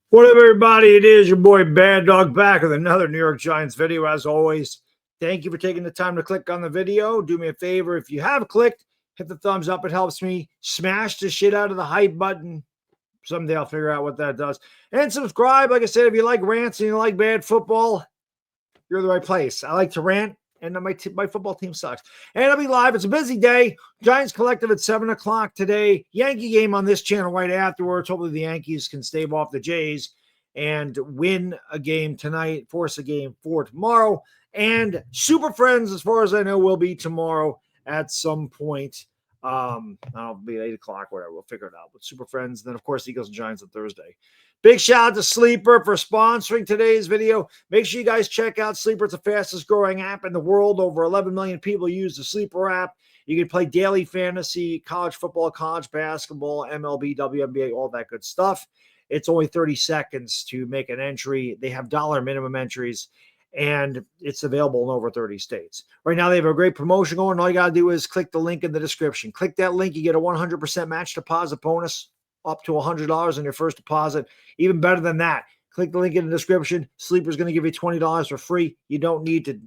What up, everybody? It is your boy Baddog back with another New York Giants video. As always, thank you for taking the time to click on the video. Do me a favor, if you have clicked, hit the thumbs up. It helps me. Smash the shit out of the hype button. Someday I'll figure out what that does. And subscribe. Like I said, if you like rants and you like bad football, you're in the right place. I like to rant, and my football team sucks. And I'll be live. It's a busy day. Giants Collective at 7 o'clock today. Yankee game on this channel right afterwards. Hopefully the Yankees can stave off the Jays and win a game tonight, force a game for tomorrow. And Super Friends, as far as I know, will be tomorrow at some point. I'll be 8 o'clock, whatever. We'll figure it out. But Super Friends, then, of course, Eagles and Giants on Thursday. Big shout out to Sleeper for sponsoring today's video. Make sure you guys check out Sleeper. It's the fastest growing app in the world. Over 11 million people use the Sleeper app. You can play daily fantasy, college football, college basketball, MLB, WNBA, all that good stuff. It's only 30 seconds to make an entry. They have dollar minimum entries, and it's available in over 30 states. Right now, they have a great promotion going. All you got to do is click the link in the description. Click that link. You get a 100% match deposit bonus up to $100 on your first deposit. Even better than that, click the link in the description. Sleeper's going to give you $20 for free. You don't need to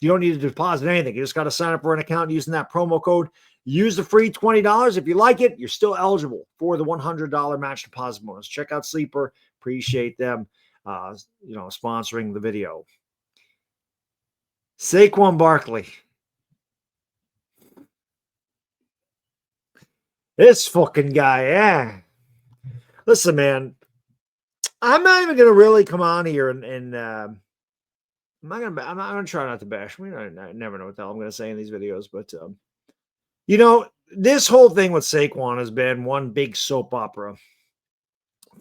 deposit anything. You just got to sign up for an account using that promo code. Use the free $20. If you like it, you're still eligible for the $100 match deposit bonus. Check out Sleeper. Appreciate them, sponsoring the video. Saquon Barkley. This fucking guy, yeah. Listen, man, I'm not even gonna really come on here and I'm gonna try not to bash. I never know what the hell I'm gonna say in these videos, but this whole thing with Saquon has been one big soap opera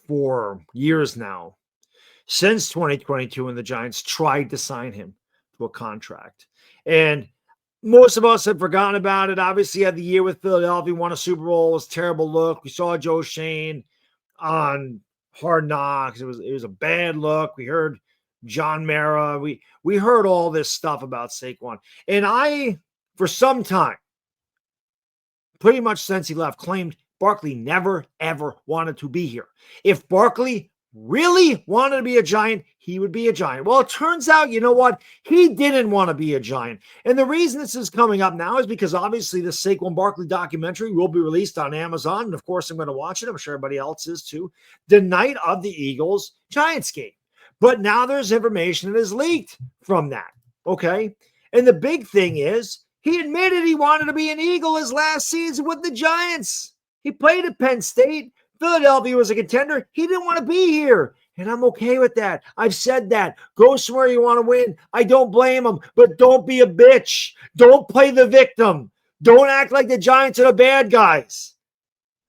for years now, since 2022, when the Giants tried to sign him to a contract. And most of us have forgotten about it. Obviously, had the year with Philadelphia, won a Super Bowl. It was a terrible look. We saw Joe Shane on Hard Knocks. It was a bad look. We heard John Mara. We heard all this stuff about Saquon. And I, for some time, pretty much since he left, claimed Barkley never, ever wanted to be here. If Barkley really wanted to be a Giant, he would be a Giant. Well, it turns out, you know what? He didn't want to be a Giant. And the reason this is coming up now is because obviously the Saquon Barkley documentary will be released on Amazon. And of course, I'm going to watch it. I'm sure everybody else is too. The night of the Eagles-Giants game. But now there's information that is leaked from that. Okay? And the big thing is, he admitted he wanted to be an Eagle his last season with the Giants. He played at Penn State. Philadelphia was a contender. He didn't want to be here. And I'm okay with that. I've said that. Go somewhere you want to win. I don't blame him. But don't be a bitch. Don't play the victim. Don't act like the Giants are the bad guys.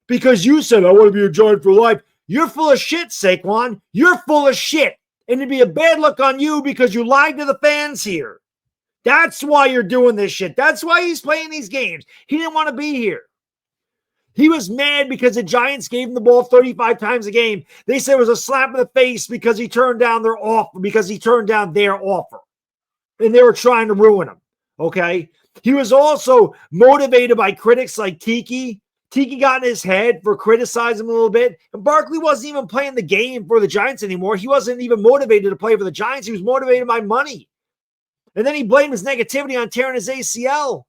Because you said, I want to be a Giant for life. You're full of shit, Saquon. You're full of shit. And it'd be a bad look on you because you lied to the fans here. That's why you're doing this shit. That's why he's playing these games. He didn't want to be here. He was mad because the Giants gave him the ball 35 times a game. They said it was a slap in the face because he turned down their offer, And they were trying to ruin him. Okay? He was also motivated by critics like Tiki. Tiki got in his head for criticizing him a little bit. And Barkley wasn't even playing the game for the Giants anymore. He wasn't even motivated to play for the Giants. He was motivated by money. And then he blamed his negativity on tearing his ACL.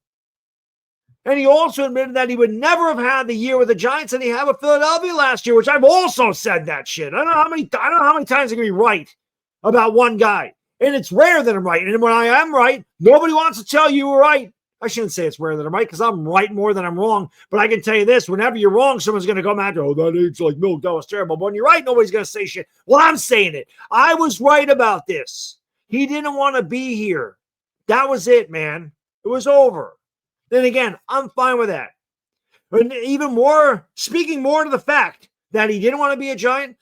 And he also admitted that he would never have had the year with the Giants that he had with Philadelphia last year, which I've also said that shit. I don't know how many times I'm going to be right about one guy. And it's rare that I'm right. And when I am right, nobody wants to tell you we're right. I shouldn't say it's rare that I'm right because I'm right more than I'm wrong. But I can tell you this, whenever you're wrong, someone's going to come after, oh, that ain't like milk, that was terrible. But when you're right, nobody's going to say shit. Well, I'm saying it. I was right about this. He didn't want to be here. That was it, man. It was over. Then again, I'm fine with that. And even more, speaking more to the fact that he didn't want to be a Giant,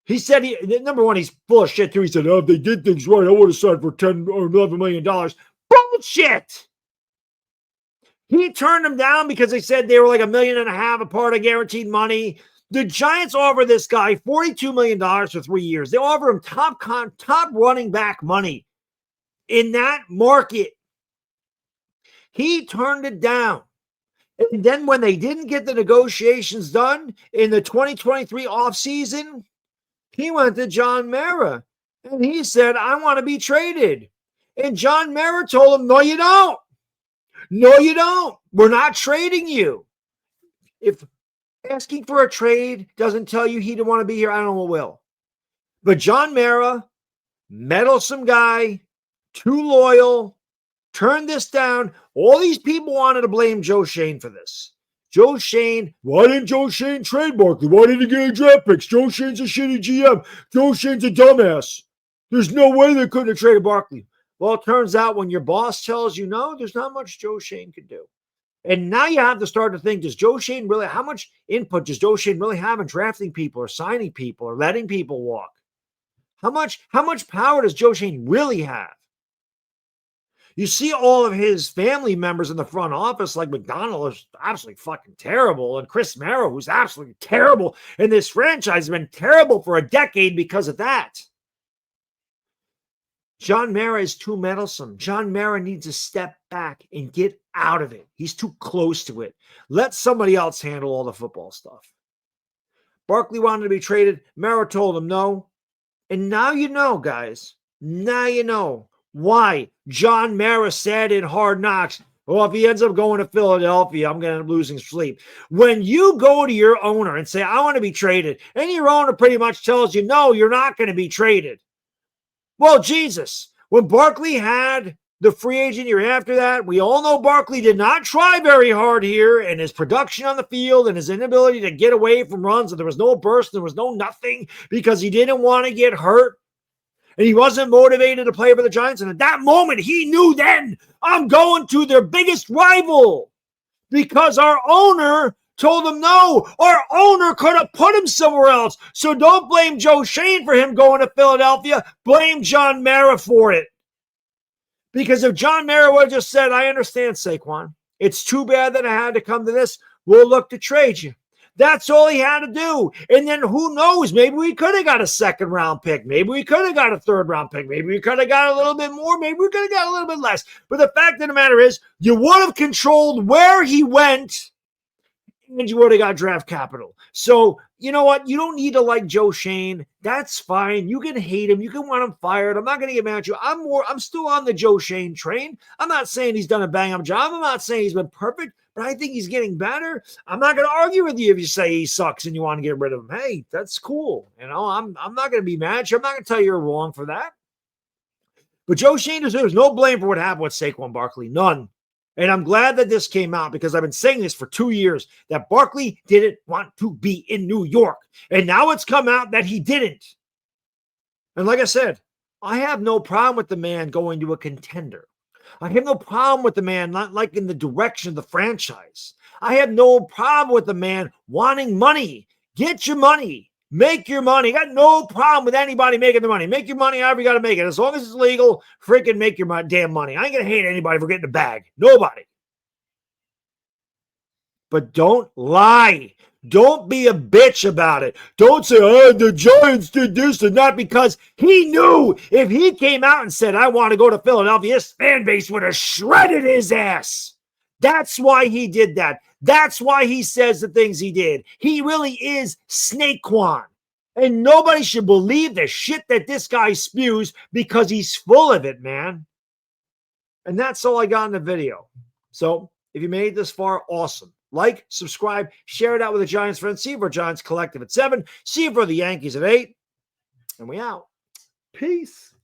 he said, number one, he's full of shit too. He said, if they did things right, I would have signed for $10 or $11 million. Bullshit! He turned them down because they said they were like $1.5 million apart of guaranteed money. The Giants offer this guy $42 million for 3 years. They offer him top running back money in that market. He turned it down. And then when they didn't get the negotiations done in the 2023 offseason, he went to John Mara and he said, I want to be traded. And John Mara told him, no, you don't. No, you don't. We're not trading you. If asking for a trade doesn't tell you he didn't want to be here, I don't know what will. But John Mara, meddlesome guy, too loyal, turned this down. All these people wanted to blame Joe Schoen for this. Joe Schoen, why didn't Joe Schoen trade Barkley? Why didn't he get any draft picks? Joe Schoen's a shitty GM. Joe Schoen's a dumbass. There's no way they couldn't have traded Barkley. Well, it turns out when your boss tells you no, there's not much Joe Schoen can do. And now you have to start to think, does Joe Schoen really, how much input does Joe Schoen really have in drafting people or signing people or letting people walk? How much power does Joe Schoen really have? You see all of his family members in the front office, like McDonald is absolutely fucking terrible, and Chris Mara, who's absolutely terrible, and this franchise has been terrible for a decade because of that. John Mara is too meddlesome. John Mara needs to step back and get out of it. He's too close to it. Let somebody else handle all the football stuff. Barkley wanted to be traded. Mara told him no. And now you know, guys. Now you know why John Mara said in Hard Knocks, well, if he ends up going to Philadelphia, I'm going to end up losing sleep. When you go to your owner and say, I want to be traded, and your owner pretty much tells you, no, you're not going to be traded. Well, Jesus, when Barkley had the free agent year after that, we all know Barkley did not try very hard here, and his production on the field and his inability to get away from runs, and there was no burst, there was no nothing because he didn't want to get hurt. And he wasn't motivated to play for the Giants. And at that moment, he knew then, I'm going to their biggest rival because our owner told him no. Our owner could have put him somewhere else. So don't blame Joe Schoen for him going to Philadelphia. Blame John Mara for it. Because if John Mara would have just said, I understand, Saquon. It's too bad that I had to come to this. We'll look to trade you. That's all he had to do. And then who knows? Maybe we could have got a second-round pick. Maybe we could have got a third-round pick. Maybe we could have got a little bit more. Maybe we could have got a little bit less. But the fact of the matter is, you would have controlled where he went, and you would have got draft capital. So, you know what? You don't need to like Joe Schoen. That's fine. You can hate him. You can want him fired. I'm not going to get mad at you. I'm still on the Joe Schoen train. I'm not saying he's done a bang-up job. I'm not saying he's been perfect. But I think he's getting better. I'm not going to argue with you if you say he sucks and you want to get rid of him. Hey, that's cool. You know, I'm not going to be mad at you. I'm not going to tell you you're wrong for that. But Joe Schoen deserves no blame for what happened with Saquon Barkley. None. And I'm glad that this came out because I've been saying this for 2 years, that Barkley didn't want to be in New York. And now it's come out that he didn't. And like I said, I have no problem with the man going to a contender. I have no problem with the man not liking the direction of the franchise. I have no problem with the man wanting money. Get your money. Make your money. I got no problem with anybody making the money. Make your money however you got to make it. As long as it's legal, freaking make your damn money. I ain't going to hate anybody for getting the bag. Nobody. But don't lie. Don't be a bitch about it. Don't say, oh, the Giants did this and that, because he knew if he came out and said, I want to go to Philadelphia, his fan base would have shredded his ass. That's why he did that. That's why he says the things he did. He really is Snakequan. And nobody should believe the shit that this guy spews because he's full of it, man. And that's all I got in the video. So if you made it this far, awesome. Like, subscribe, share it out with a Giants friend. See you for Giants Collective at 7. See you for the Yankees at 8. And we out. Peace.